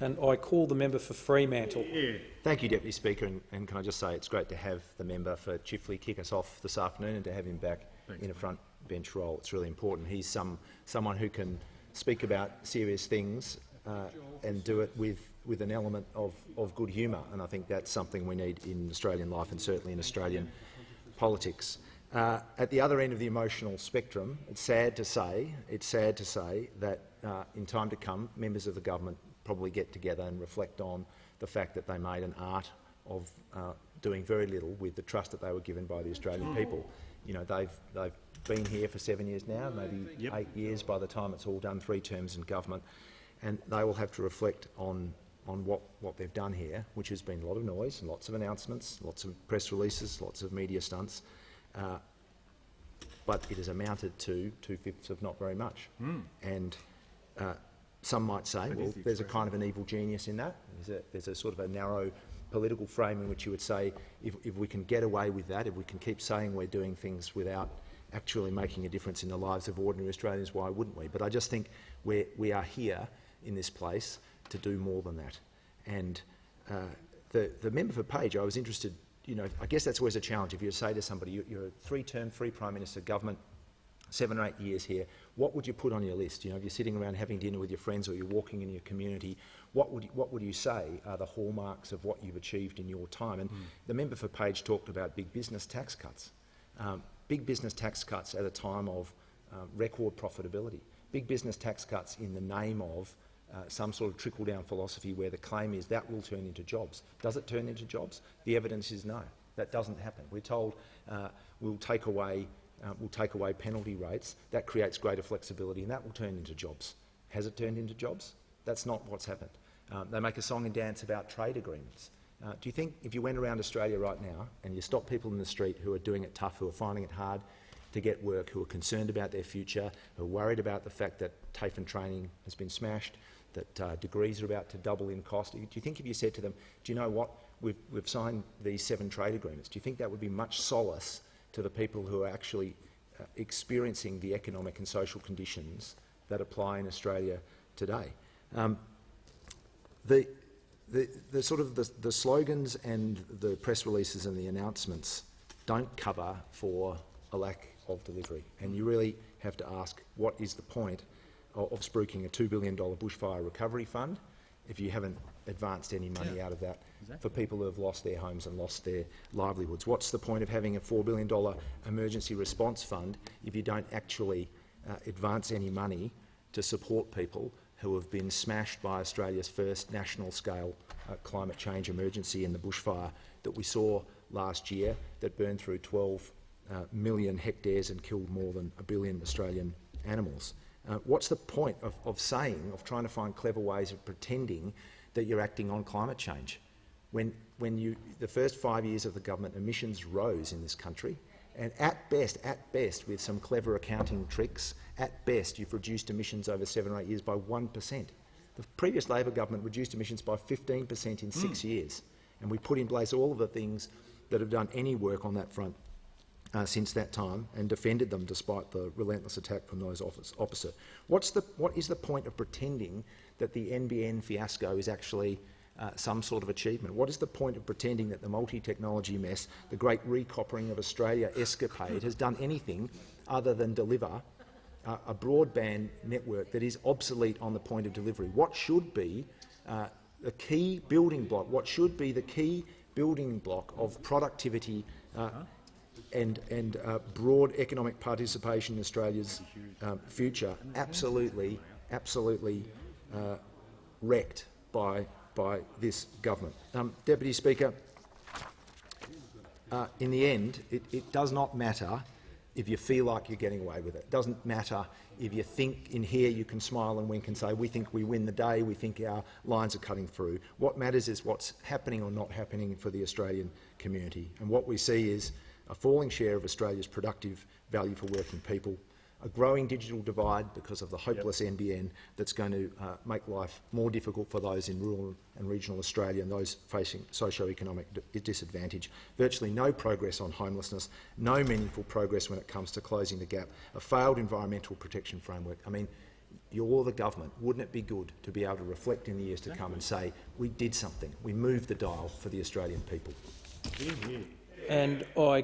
and I call the member for Fremantle. Thank you, Deputy Speaker, and can I just say it's great to have the member for Chifley kick us off this afternoon and to have him back in a front bench role. It's really important. He's someone who can speak about serious things and do it with an element of good humour, and I think that's something we need in Australian life and certainly in Australian politics. At the other end of the emotional spectrum, it's sad to say that in time to come, members of the government probably get together and reflect on the fact that they made an art of doing very little with the trust that they were given by the Australian people. You know, they've been here for 7 years now, maybe 8 years by the time it's all done, 3 terms in government, and they will have to reflect on what they've done here, which has been a lot of noise and lots of announcements, lots of press releases, lots of media stunts, but it has amounted to 2/5 of not very much. And some might say, well, there's a kind of an evil genius in that. There's a sort of a narrow political frame in which you would say, if we can get away with that, if we can keep saying we're doing things without actually making a difference in the lives of ordinary Australians, why wouldn't we? But I just think we are here in this place to do more than that. And the member for Page, I was interested, you know, I guess that's always a challenge. If you say to somebody, you're a 3-term, 3 Prime Minister government, 7 or 8 years here, what would you put on your list? You know, if you're sitting around having dinner with your friends or you're walking in your community, what would you say are the hallmarks of what you've achieved in your time? And the member for Page talked about big business tax cuts. Big business tax cuts at a time of record profitability. Big business tax cuts in the name of some sort of trickle-down philosophy where the claim is that will turn into jobs. Does it turn into jobs? The evidence is no. That doesn't happen. We're told we'll take away penalty rates. That creates greater flexibility and that will turn into jobs. Has it turned into jobs? That's not what's happened. They make a song and dance about trade agreements. Do you think if you went around Australia right now and you stop people in the street who are doing it tough, who are finding it hard to get work, who are concerned about their future, who are worried about the fact that TAFE and training has been smashed, that degrees are about to double in cost, do you think if you said to them, do you know what, we've signed these 7 trade agreements, do you think that would be much solace to the people who are actually experiencing the economic and social conditions that apply in Australia today? The sort of the slogans and the press releases and the announcements don't cover for a lack of delivery, and you really have to ask, what is the point of spruiking a $2 billion bushfire recovery fund if you haven't advanced any money out of that for people who have lost their homes and lost their livelihoods? What's the point of having a $4 billion emergency response fund if you don't actually advance any money to support people who have been smashed by Australia's first national-scale climate change emergency in the bushfire that we saw last year that burned through 12 million hectares and killed more than 1 billion Australian animals? What's the point of trying to find clever ways of pretending that you're acting on climate change? When the first 5 years of the government, emissions rose in this country, and at best, with some clever accounting tricks, at best you've reduced emissions over 7 or 8 years by 1%. The previous Labor government reduced emissions by 15% in 6 years, and we put in place all of the things that have done any work on that front since that time and defended them despite the relentless attack from those opposite. What is the point of pretending that the NBN fiasco is actually some sort of achievement? What is the point of pretending that the multi-technology mess, the great recoppering of Australia escapade, has done anything other than deliver a broadband network that is obsolete on the point of delivery? What should be the key building block? What should be the key building block of productivity and broad economic participation in Australia's future? Absolutely wrecked by this government. Deputy Speaker, in the end, it does not matter if you feel like you're getting away with it. It doesn't matter if you think in here you can smile and wink and say, we think we win the day, we think our lines are cutting through. What matters is what's happening or not happening for the Australian community. And what we see is a falling share of Australia's productive value for working people, a growing digital divide because of the hopeless NBN that's going to make life more difficult for those in rural and regional Australia and those facing socio-economic disadvantage, virtually no progress on homelessness, no meaningful progress when it comes to closing the gap, a failed environmental protection framework. I mean, you're the government, wouldn't it be good to be able to reflect in the years to come and say, we did something, we moved the dial for the Australian people? And I